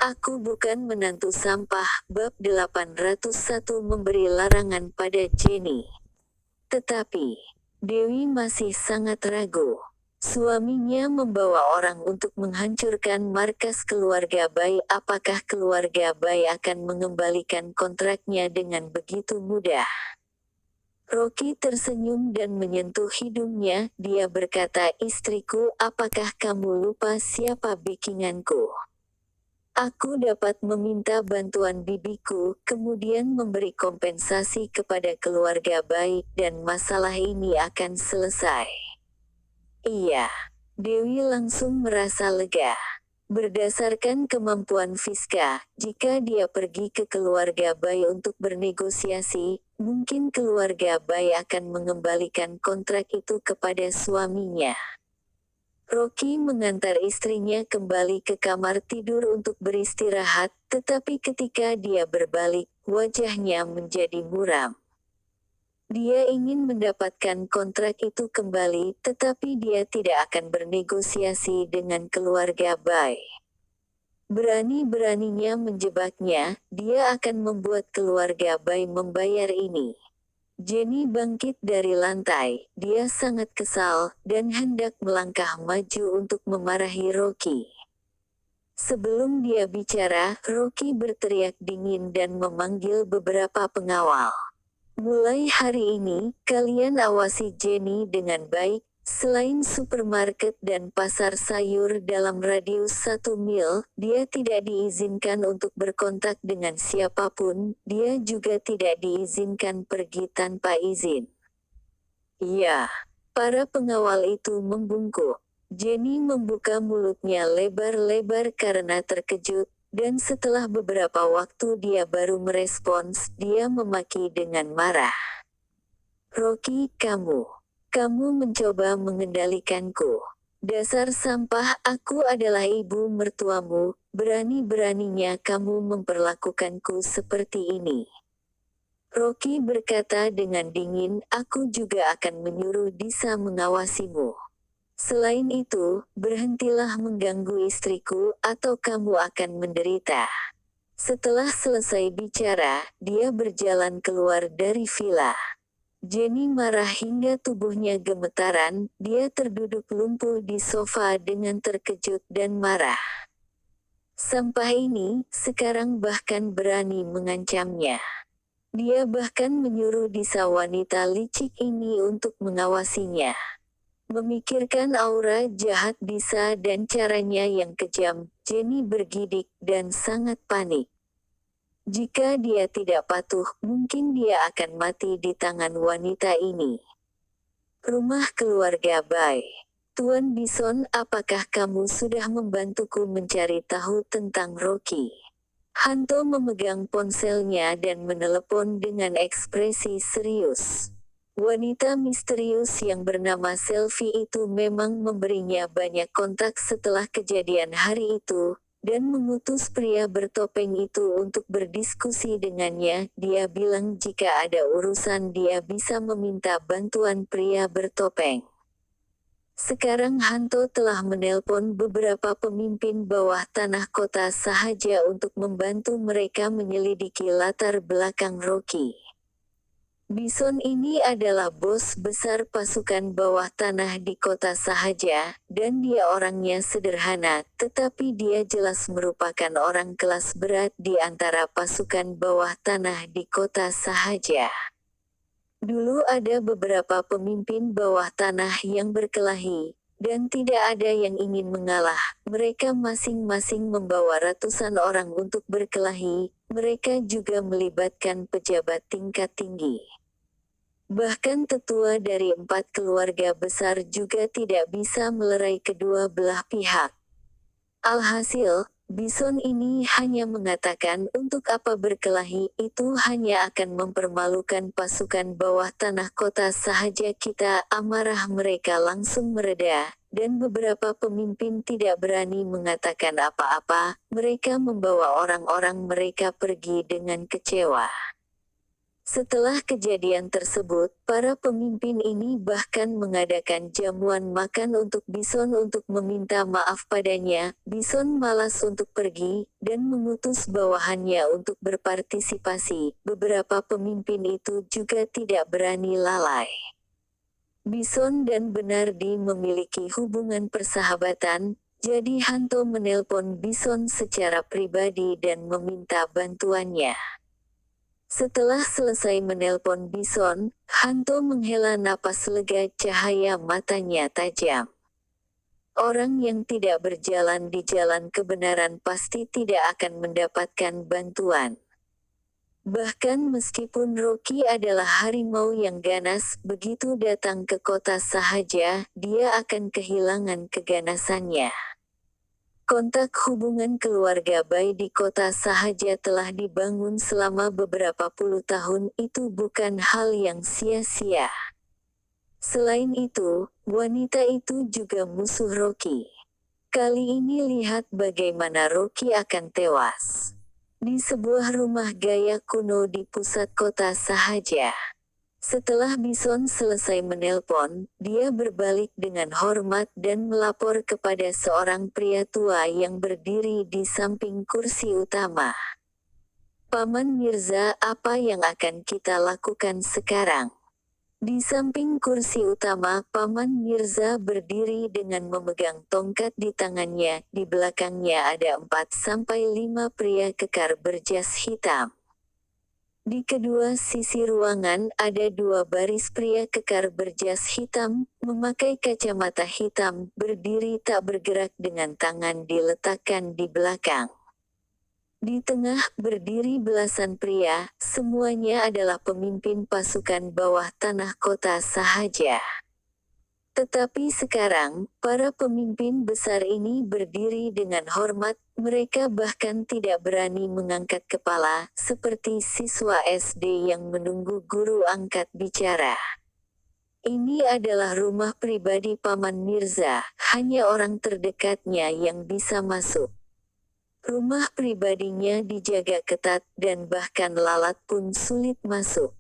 Aku bukan menantu sampah. Bab 801 memberi larangan pada Jenny. Tetapi, Dewi masih sangat ragu. Suaminya membawa orang untuk menghancurkan markas keluarga Bai. Apakah keluarga Bai akan mengembalikan kontraknya dengan begitu mudah? Rocky tersenyum dan menyentuh hidungnya. Dia berkata, "Istriku, apakah kamu lupa siapa backinganku? Aku dapat meminta bantuan bibiku, kemudian memberi kompensasi kepada keluarga Bai, dan masalah ini akan selesai." Iya. Dewi langsung merasa lega. Berdasarkan kemampuan Fiska, jika dia pergi ke keluarga Bai untuk bernegosiasi, mungkin keluarga Bai akan mengembalikan kontrak itu kepada suaminya. Rocky mengantar istrinya kembali ke kamar tidur untuk beristirahat, tetapi ketika dia berbalik, wajahnya menjadi muram. Dia ingin mendapatkan kontrak itu kembali, tetapi dia tidak akan bernegosiasi dengan keluarga Bai. Berani-beraninya menjebaknya, dia akan membuat keluarga Bai membayar ini. Jenny bangkit dari lantai. Dia sangat kesal, dan hendak melangkah maju untuk memarahi Rocky. Sebelum dia bicara, Rocky berteriak dingin dan memanggil beberapa pengawal. "Mulai hari ini, kalian awasi Jenny dengan baik. Selain supermarket dan pasar sayur dalam radius 1 mil, dia tidak diizinkan untuk berkontak dengan siapapun. Dia juga tidak diizinkan pergi tanpa izin." "Ya." Para pengawal itu membungkuk. Jenny membuka mulutnya lebar-lebar karena terkejut, dan setelah beberapa waktu dia baru merespons. Dia memaki dengan marah. "Rocky, kamu mencoba mengendalikanku. Dasar sampah, aku adalah ibu mertuamu. Berani-beraninya kamu memperlakukanku seperti ini." Rocky berkata dengan dingin, "Aku juga akan menyuruh Disa mengawasimu. Selain itu, berhentilah mengganggu istriku, atau kamu akan menderita." Setelah selesai bicara, dia berjalan keluar dari villa. Jenny marah hingga tubuhnya gemetaran. Dia terduduk lumpuh di sofa dengan terkejut dan marah. Sampah ini, sekarang bahkan berani mengancamnya. Dia bahkan menyuruh Disa wanita licik ini untuk mengawasinya. Memikirkan aura jahat Disa dan caranya yang kejam, Jenny bergidik dan sangat panik. Jika dia tidak patuh, mungkin dia akan mati di tangan wanita ini. Rumah keluarga Bai. "Tuan Bison, apakah kamu sudah membantuku mencari tahu tentang Rocky?" Hanto memegang ponselnya dan menelepon dengan ekspresi serius. Wanita misterius yang bernama Selfie itu memang memberinya banyak kontak setelah kejadian hari itu, dan mengutus pria bertopeng itu untuk berdiskusi dengannya. Dia bilang jika ada urusan dia bisa meminta bantuan pria bertopeng. Sekarang Hanto telah menelpon beberapa pemimpin bawah tanah kota Sahaja untuk membantu mereka menyelidiki latar belakang Rocky. Bison ini adalah bos besar pasukan bawah tanah di kota Sahaja, dan dia orangnya sederhana, tetapi dia jelas merupakan orang kelas berat di antara pasukan bawah tanah di kota Sahaja. Dulu ada beberapa pemimpin bawah tanah yang berkelahi, dan tidak ada yang ingin mengalah. Mereka masing-masing membawa ratusan orang untuk berkelahi. Mereka juga melibatkan pejabat tingkat tinggi. Bahkan tetua dari 4 keluarga besar juga tidak bisa melerai kedua belah pihak. Alhasil, Bison ini hanya mengatakan untuk apa berkelahi, itu hanya akan mempermalukan pasukan bawah tanah kota Sahaja kita. Amarah mereka langsung mereda, dan beberapa pemimpin tidak berani mengatakan apa-apa. Mereka membawa orang-orang mereka pergi dengan kecewa. Setelah kejadian tersebut, para pemimpin ini bahkan mengadakan jamuan makan untuk Bison untuk meminta maaf padanya. Bison malas untuk pergi, dan mengutus bawahannya untuk berpartisipasi. Beberapa pemimpin itu juga tidak berani lalai. Bison dan Bernardi memiliki hubungan persahabatan, jadi Hanto menelpon Bison secara pribadi dan meminta bantuannya. Setelah selesai menelpon Bison, Hanto menghela napas lega, cahaya matanya tajam. Orang yang tidak berjalan di jalan kebenaran pasti tidak akan mendapatkan bantuan. Bahkan meskipun Rocky adalah harimau yang ganas, begitu datang ke kota Sahaja, dia akan kehilangan keganasannya. Kontak hubungan keluarga Bai di kota Sahaja telah dibangun selama beberapa puluh tahun, itu bukan hal yang sia-sia. Selain itu, wanita itu juga musuh Rocky. Kali ini lihat bagaimana Rocky akan tewas. Di sebuah rumah gaya kuno di pusat kota Sahaja. Setelah Bison selesai menelpon, dia berbalik dengan hormat dan melapor kepada seorang pria tua yang berdiri di samping kursi utama. Paman Mirza, apa yang akan kita lakukan sekarang? Di samping kursi utama, Paman Mirza berdiri dengan memegang tongkat di tangannya. Di belakangnya ada 4-5 pria kekar berjas hitam. Di kedua sisi ruangan ada 2 baris pria kekar berjas hitam, memakai kacamata hitam, berdiri tak bergerak dengan tangan diletakkan di belakang. Di tengah berdiri belasan pria, semuanya adalah pemimpin pasukan bawah tanah kota Sahaja. Tetapi sekarang, para pemimpin besar ini berdiri dengan hormat, mereka bahkan tidak berani mengangkat kepala, seperti siswa SD yang menunggu guru angkat bicara. Ini adalah rumah pribadi Paman Mirza, hanya orang terdekatnya yang bisa masuk. Rumah pribadinya dijaga ketat dan bahkan lalat pun sulit masuk.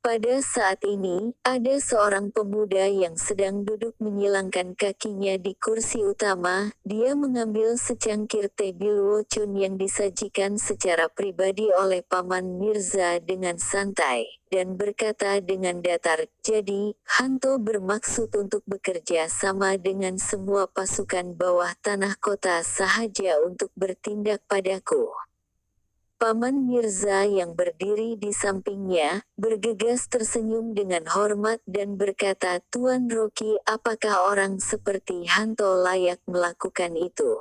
Pada saat ini, ada seorang pemuda yang sedang duduk menyilangkan kakinya di kursi utama. Dia mengambil secangkir teh bilwocun yang disajikan secara pribadi oleh Paman Mirza dengan santai, dan berkata dengan datar, "Jadi, Hanto bermaksud untuk bekerja sama dengan semua pasukan bawah tanah kota Sahaja untuk bertindak padaku." Paman Mirza yang berdiri di sampingnya, bergegas tersenyum dengan hormat dan berkata, "Tuan Rocky, apakah orang seperti Hanto layak melakukan itu?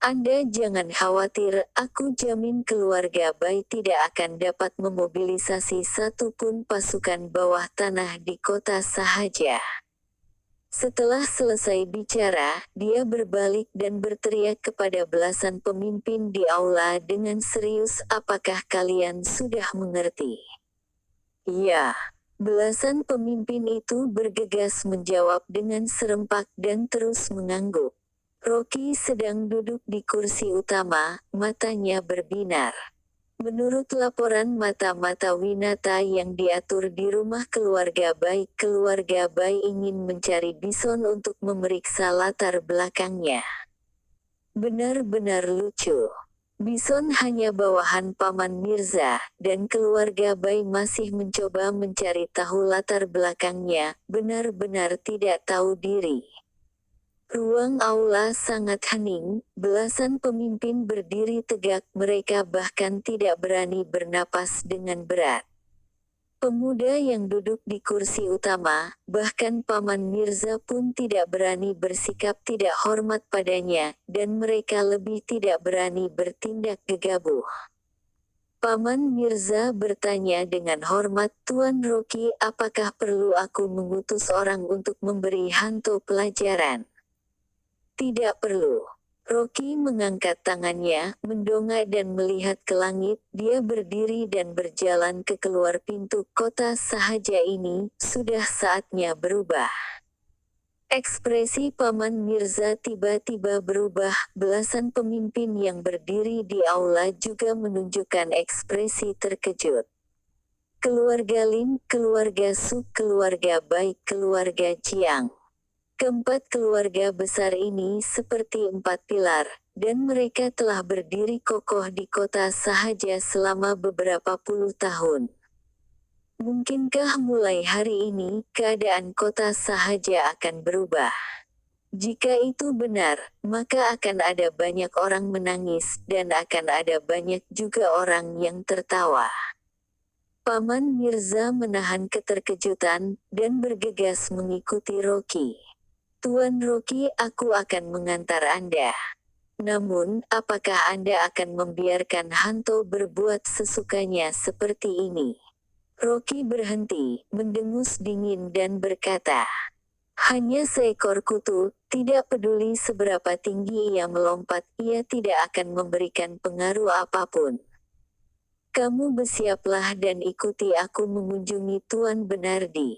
Anda jangan khawatir, aku jamin keluarga Bai tidak akan dapat memobilisasi satu pun pasukan bawah tanah di kota Sahaja." Setelah selesai bicara, dia berbalik dan berteriak kepada belasan pemimpin di aula dengan serius, "Apakah kalian sudah mengerti?" "Ya." Belasan pemimpin itu bergegas menjawab dengan serempak dan terus mengangguk. Rocky sedang duduk di kursi utama, matanya berbinar. Menurut laporan mata-mata Winata yang diatur di rumah keluarga Bai ingin mencari Bison untuk memeriksa latar belakangnya. Benar-benar lucu. Bison hanya bawahan Paman Mirza, dan keluarga Bai masih mencoba mencari tahu latar belakangnya, benar-benar tidak tahu diri. Ruang aula sangat hening, belasan pemimpin berdiri tegak, mereka bahkan tidak berani bernapas dengan berat. Pemuda yang duduk di kursi utama, bahkan Paman Mirza pun tidak berani bersikap tidak hormat padanya, dan mereka lebih tidak berani bertindak gegabah. Paman Mirza bertanya dengan hormat, "Tuan Rocky, apakah perlu aku mengutus orang untuk memberi Hanto pelajaran?" "Tidak perlu." Rocky mengangkat tangannya, mendongak dan melihat ke langit. Dia berdiri dan berjalan ke keluar pintu kota Sahaja ini. Sudah saatnya berubah. Ekspresi Paman Mirza tiba-tiba berubah. Belasan pemimpin yang berdiri di aula juga menunjukkan ekspresi terkejut. keluarga Lin, keluarga Su, keluarga Bai, keluarga Chiang. Keempat keluarga besar ini seperti empat pilar, dan mereka telah berdiri kokoh di kota Sahaja selama beberapa puluh tahun. Mungkinkah mulai hari ini, keadaan kota Sahaja akan berubah? Jika itu benar, maka akan ada banyak orang menangis, dan akan ada banyak juga orang yang tertawa. Paman Mirza menahan keterkejutan, dan bergegas mengikuti Rocky. Tuan Rocky, aku akan mengantar Anda. Namun, apakah Anda akan membiarkan Hanto berbuat sesukanya seperti ini? Rocky berhenti, mendengus dingin dan berkata, hanya seekor kutu, tidak peduli seberapa tinggi ia melompat, ia tidak akan memberikan pengaruh apapun. Kamu bersiaplah dan ikuti aku mengunjungi Tuan Benardi.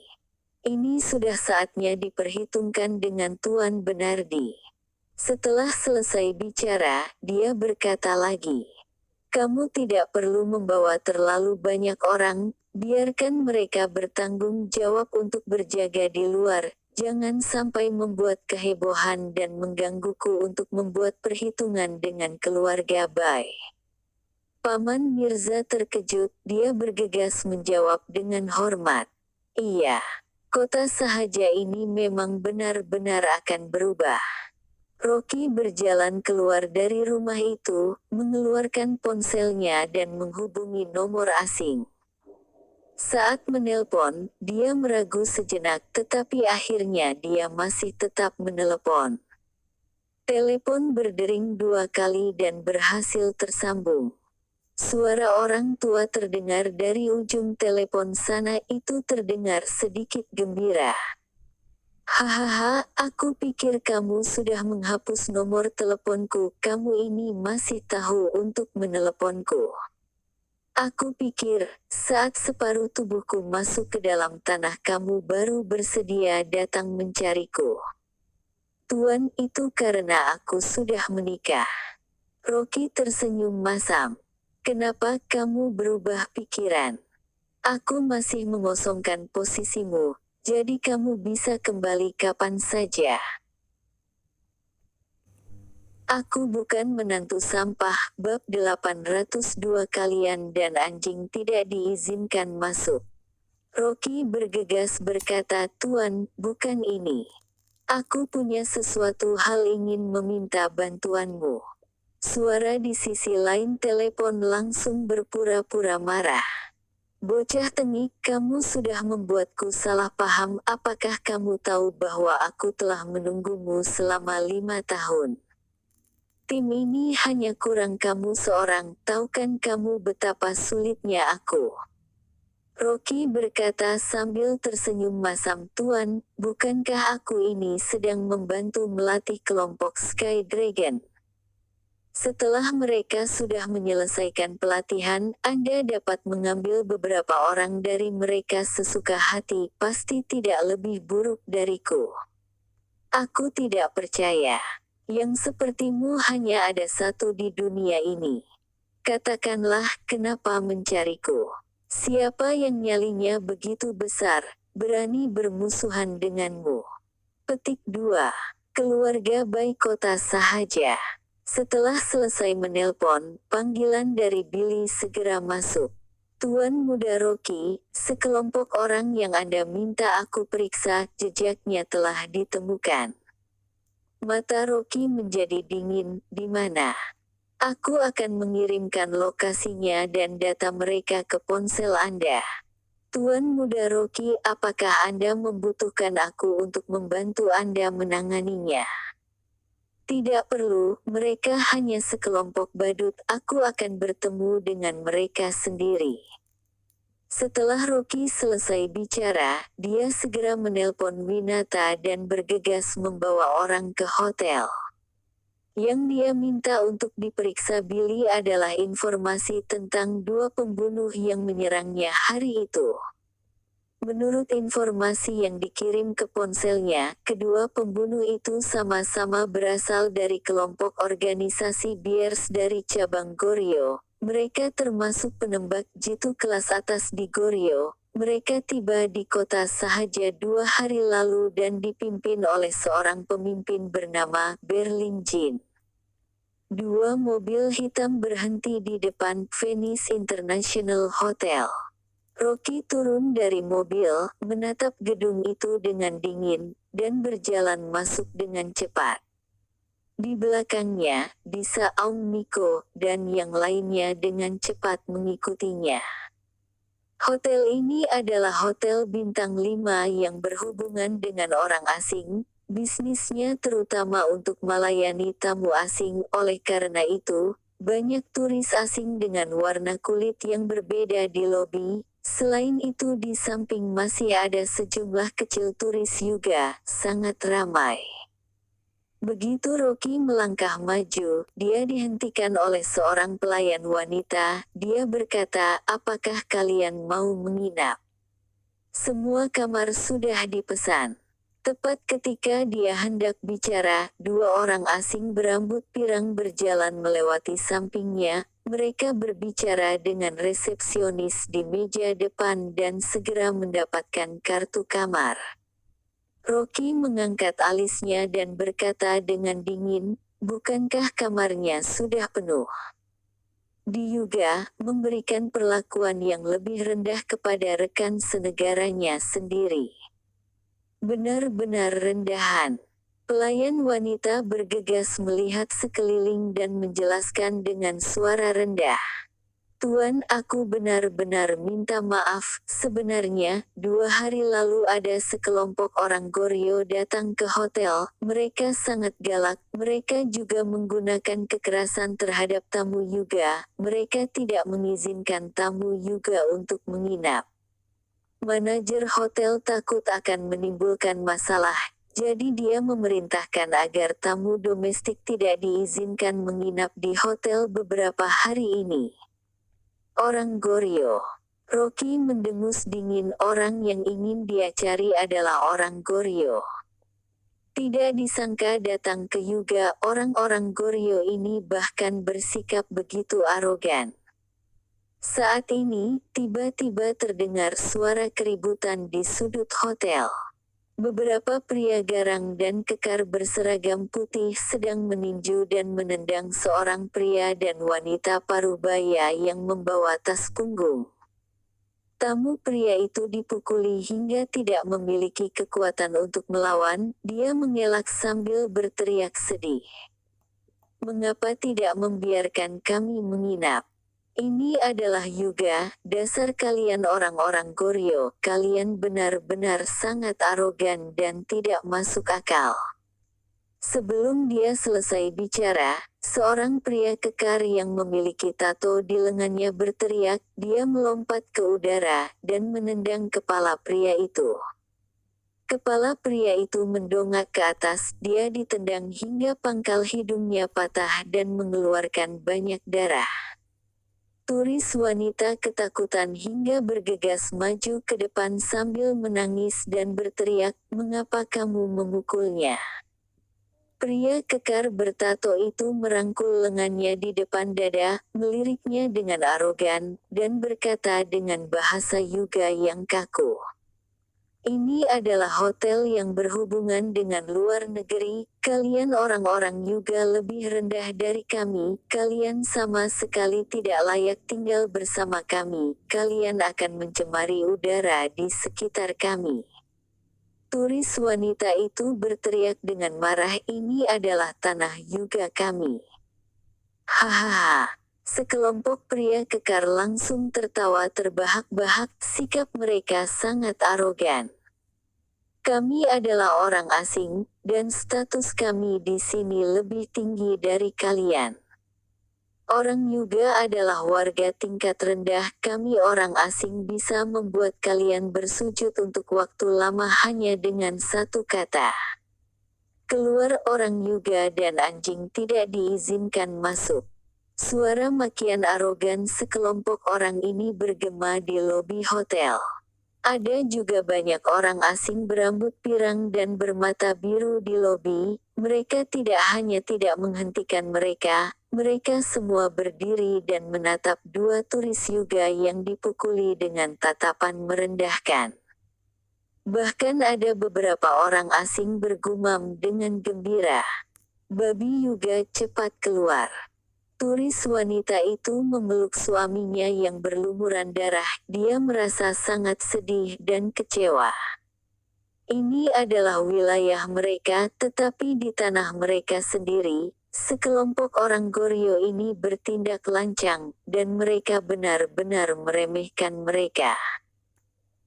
Ini sudah saatnya diperhitungkan dengan Tuan Benardi. Setelah selesai bicara, dia berkata lagi, kamu tidak perlu membawa terlalu banyak orang, biarkan mereka bertanggung jawab untuk berjaga di luar. Jangan sampai membuat kehebohan dan menggangguku untuk membuat perhitungan dengan keluarga Bai. Paman Mirza terkejut, dia bergegas menjawab dengan hormat. Iya, kota Sahaja ini memang benar-benar akan berubah. Rocky berjalan keluar dari rumah itu, mengeluarkan ponselnya dan menghubungi nomor asing. Saat menelpon, dia meragu sejenak tetapi akhirnya dia masih tetap menelepon. Telepon berdering 2 kali dan berhasil tersambung. Suara orang tua terdengar dari ujung telepon sana, itu terdengar sedikit gembira. Hahaha, aku pikir kamu sudah menghapus nomor teleponku, kamu ini masih tahu untuk meneleponku. Aku pikir, saat separuh tubuhku masuk ke dalam tanah kamu baru bersedia datang mencariku. Tuan, itu karena aku sudah menikah. Rocky tersenyum masam. Kenapa kamu berubah pikiran? Aku masih mengosongkan posisimu, jadi kamu bisa kembali kapan saja. Aku bukan menantu sampah, bab 802 kalian dan anjing tidak diizinkan masuk. Rocky bergegas berkata, Tuan, bukan ini. Aku punya sesuatu hal ingin meminta bantuanmu. Suara di sisi lain telepon langsung berpura-pura marah. Bocah tengik, kamu sudah membuatku salah paham, apakah kamu tahu bahwa aku telah menunggumu selama 5 tahun? Tim ini hanya kurang kamu seorang, tahu kan kamu betapa sulitnya aku? Rocky berkata sambil tersenyum masam, Tuan, bukankah aku ini sedang membantu melatih kelompok Sky Dragon? Setelah mereka sudah menyelesaikan pelatihan, Anda dapat mengambil beberapa orang dari mereka sesuka hati, pasti tidak lebih buruk dariku. Aku tidak percaya. Yang sepertimu hanya ada satu di dunia ini. Katakanlah, kenapa mencariku? Siapa yang nyalinya begitu besar, berani bermusuhan denganmu? Petik 2. Keluarga Bai Kota Sahaja. Setelah selesai menelpon, panggilan dari Billy segera masuk. Tuan Muda Rocky, sekelompok orang yang Anda minta aku periksa, jejaknya telah ditemukan. Mata Rocky menjadi dingin, di mana? Aku akan mengirimkan lokasinya dan data mereka ke ponsel Anda. Tuan Muda Rocky, apakah Anda membutuhkan aku untuk membantu Anda menanganinya? Tidak perlu, mereka hanya sekelompok badut, aku akan bertemu dengan mereka sendiri. Setelah Rocky selesai bicara, dia segera menelpon Winata dan bergegas membawa orang ke hotel. Yang dia minta untuk diperiksa Billy adalah informasi tentang 2 pembunuh yang menyerangnya hari itu. Menurut informasi yang dikirim ke ponselnya, kedua pembunuh itu sama-sama berasal dari kelompok organisasi Bears dari cabang Goryeo. Mereka termasuk penembak jitu kelas atas di Goryeo. Mereka tiba di kota sahaja 2 hari lalu dan dipimpin oleh seorang pemimpin bernama Berlin Jin. 2 mobil hitam berhenti di depan Venice International Hotel. Rocky turun dari mobil, menatap gedung itu dengan dingin, dan berjalan masuk dengan cepat. Di belakangnya, Disa Aung Miko, dan yang lainnya dengan cepat mengikutinya. Hotel ini adalah hotel bintang 5 yang berhubungan dengan orang asing. Bisnisnya terutama untuk melayani tamu asing. Oleh karena itu, banyak turis asing dengan warna kulit yang berbeda di lobi. Selain itu di samping masih ada sejumlah kecil turis juga, sangat ramai. Begitu Rocky melangkah maju, dia dihentikan oleh seorang pelayan wanita. Dia berkata, "Apakah kalian mau menginap? Semua kamar sudah dipesan." Tepat ketika dia hendak bicara, 2 orang asing berambut pirang berjalan melewati sampingnya. Mereka berbicara dengan resepsionis di meja depan dan segera mendapatkan kartu kamar. Rocky mengangkat alisnya dan berkata dengan dingin, "Bukankah kamarnya sudah penuh?" Dia memberikan perlakuan yang lebih rendah kepada rekan senegaranya sendiri. Benar-benar rendahan. Pelayan wanita bergegas melihat sekeliling dan menjelaskan dengan suara rendah. "Tuan, aku benar-benar minta maaf. Sebenarnya, 2 hari lalu ada sekelompok orang Goryeo datang ke hotel. Mereka sangat galak. Mereka juga menggunakan kekerasan terhadap tamu juga. Mereka tidak mengizinkan tamu juga untuk menginap. Manajer hotel takut akan menimbulkan masalah. Jadi dia memerintahkan agar tamu domestik tidak diizinkan menginap di hotel beberapa hari ini." Orang Goryeo. Rocky mendengus dingin. Orang yang ingin dia cari adalah orang Goryeo. Tidak disangka datang ke Hyuga. Orang-orang Goryeo ini bahkan bersikap begitu arogan. Saat ini, tiba-tiba terdengar suara keributan di sudut hotel. Beberapa pria garang dan kekar berseragam putih sedang meninju dan menendang seorang pria dan wanita parubaya yang membawa tas punggung. Tamu pria itu dipukuli hingga tidak memiliki kekuatan untuk melawan. Dia mengelak sambil berteriak sedih. "Mengapa tidak membiarkan kami menginap? Ini adalah Hyuga, dasar kalian orang-orang Goryeo, kalian benar-benar sangat arogan dan tidak masuk akal." Sebelum dia selesai bicara, seorang pria kekar yang memiliki tato di lengannya berteriak. Dia melompat ke udara, dan menendang kepala pria itu. Kepala pria itu mendongak ke atas. Dia ditendang hingga pangkal hidungnya patah dan mengeluarkan banyak darah. Turis wanita ketakutan hingga bergegas maju ke depan sambil menangis dan berteriak, "Mengapa kamu memukulnya?" Pria kekar bertato itu merangkul lengannya di depan dada, meliriknya dengan arogan, dan berkata dengan bahasa Hyuga yang kaku, "Ini adalah hotel yang berhubungan dengan luar negeri. Kalian orang-orang Hyuga lebih rendah dari kami. Kalian sama sekali tidak layak tinggal bersama kami. Kalian akan mencemari udara di sekitar kami." Turis wanita itu berteriak dengan marah, "Ini adalah tanah Hyuga kami." Hahaha. Sekelompok pria kekar langsung tertawa terbahak-bahak. Sikap mereka sangat arogan. "Kami adalah orang asing, dan status kami di sini lebih tinggi dari kalian. Orang Hyuga adalah warga tingkat rendah. Kami orang asing bisa membuat kalian bersujud untuk waktu lama hanya dengan satu kata. Keluar orang Hyuga dan anjing tidak diizinkan masuk." Suara makian arogan sekelompok orang ini bergema di lobi hotel. Ada juga banyak orang asing berambut pirang dan bermata biru di lobi. Mereka tidak hanya tidak menghentikan mereka, mereka semua berdiri dan menatap dua turis juga yang dipukuli dengan tatapan merendahkan. Bahkan ada beberapa orang asing bergumam dengan gembira. Babi Yuga cepat keluar. Turis wanita itu memeluk suaminya yang berlumuran darah. Dia merasa sangat sedih dan kecewa. Ini adalah wilayah mereka, tetapi di tanah mereka sendiri, sekelompok orang Goryeo ini bertindak lancang, dan mereka benar-benar meremehkan mereka.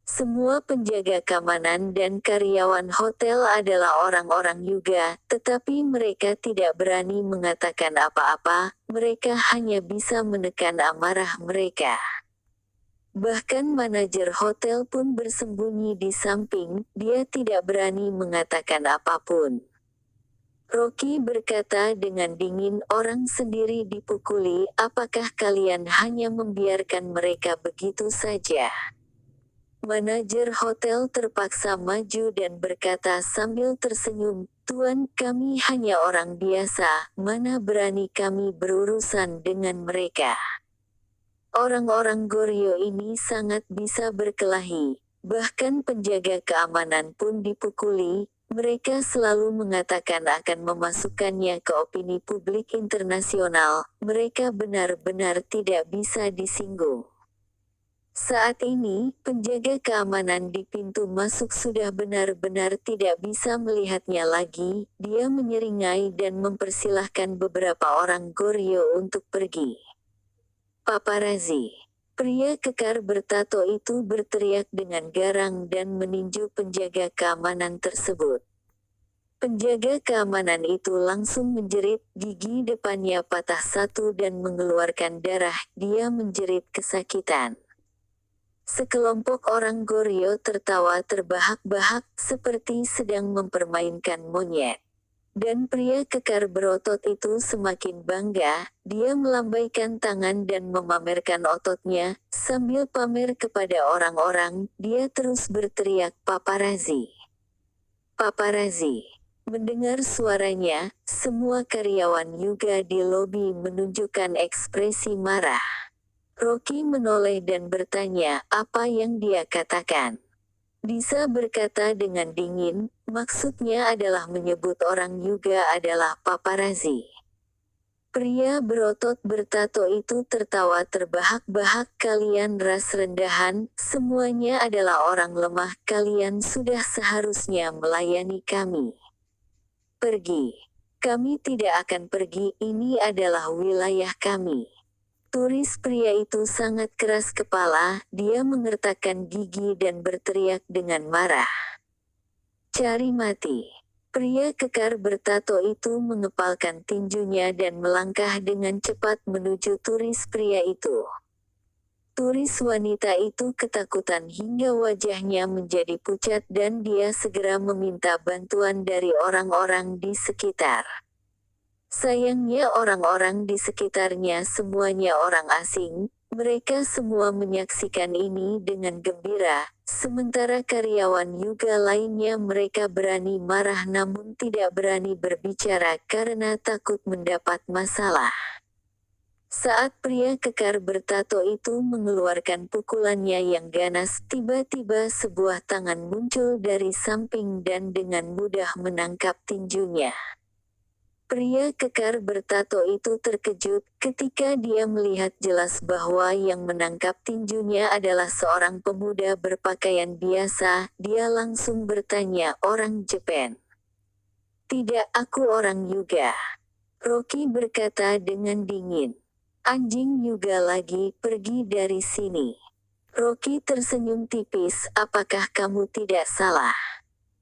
Semua penjaga keamanan dan karyawan hotel adalah orang-orang Yuga, tetapi mereka tidak berani mengatakan apa-apa, mereka hanya bisa menekan amarah mereka. Bahkan manajer hotel pun bersembunyi di samping, dia tidak berani mengatakan apapun. Rocky berkata dengan dingin, orang sendiri dipukuli, apakah kalian hanya membiarkan mereka begitu saja? Manajer hotel terpaksa maju dan berkata sambil tersenyum, "Tuan, kami hanya orang biasa, mana berani kami berurusan dengan mereka." Orang-orang Goryeo ini sangat bisa berkelahi, bahkan penjaga keamanan pun dipukuli. Mereka selalu mengatakan akan memasukkannya ke opini publik internasional, mereka benar-benar tidak bisa disinggung. Saat ini, penjaga keamanan di pintu masuk sudah benar-benar tidak bisa melihatnya lagi. Dia menyeringai dan mempersilahkan beberapa orang Goryeo untuk pergi. Paparazzi. Pria kekar bertato itu berteriak dengan garang dan meninju penjaga keamanan tersebut. Penjaga keamanan itu langsung menjerit, gigi depannya patah satu dan mengeluarkan darah. Dia menjerit kesakitan. Sekelompok orang Goryeo tertawa terbahak-bahak, seperti sedang mempermainkan monyet. Dan pria kekar berotot itu semakin bangga, dia melambaikan tangan dan memamerkan ototnya, sambil pamer kepada orang-orang, dia terus berteriak, "Paparazzi! Paparazzi!" Mendengar suaranya, semua karyawan Yuga di lobi menunjukkan ekspresi marah. Rocky menoleh dan bertanya, apa yang dia katakan? Disa berkata dengan dingin, maksudnya adalah menyebut orang Yuga adalah paparazzi. Pria berotot bertato itu tertawa terbahak-bahak, kalian ras rendahan, semuanya adalah orang lemah, kalian sudah seharusnya melayani kami. Pergi. Kami tidak akan pergi, ini adalah wilayah kami. Turis pria itu sangat keras kepala, dia mengertakkan gigi dan berteriak dengan marah. Cari mati. Pria kekar bertato itu mengepalkan tinjunya dan melangkah dengan cepat menuju turis pria itu. Turis wanita itu ketakutan hingga wajahnya menjadi pucat dan dia segera meminta bantuan dari orang-orang di sekitar. Sayangnya orang-orang di sekitarnya semuanya orang asing, mereka semua menyaksikan ini dengan gembira, sementara karyawan Yuga lainnya mereka berani marah namun tidak berani berbicara karena takut mendapat masalah. Saat pria kekar bertato itu mengeluarkan pukulannya yang ganas, tiba-tiba sebuah tangan muncul dari samping dan dengan mudah menangkap tinjunya. Pria kekar bertato itu terkejut ketika dia melihat jelas bahwa yang menangkap tinjunya adalah seorang pemuda berpakaian biasa. Dia langsung bertanya, "Orang Jepang?" "Tidak, aku orang Yuga." Rocky berkata dengan dingin. "Anjing Yuga lagi, pergi dari sini." Rocky tersenyum tipis, "Apakah kamu tidak salah?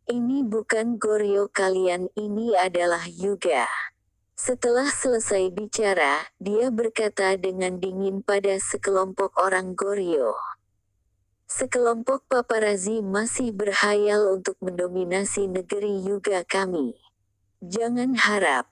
Ini bukan Goryeo kalian, ini adalah Yuga." Setelah selesai bicara, dia berkata dengan dingin pada sekelompok orang Goryeo. "Sekelompok paparazzi masih berhayal untuk mendominasi negeri Yuga kami. Jangan harap."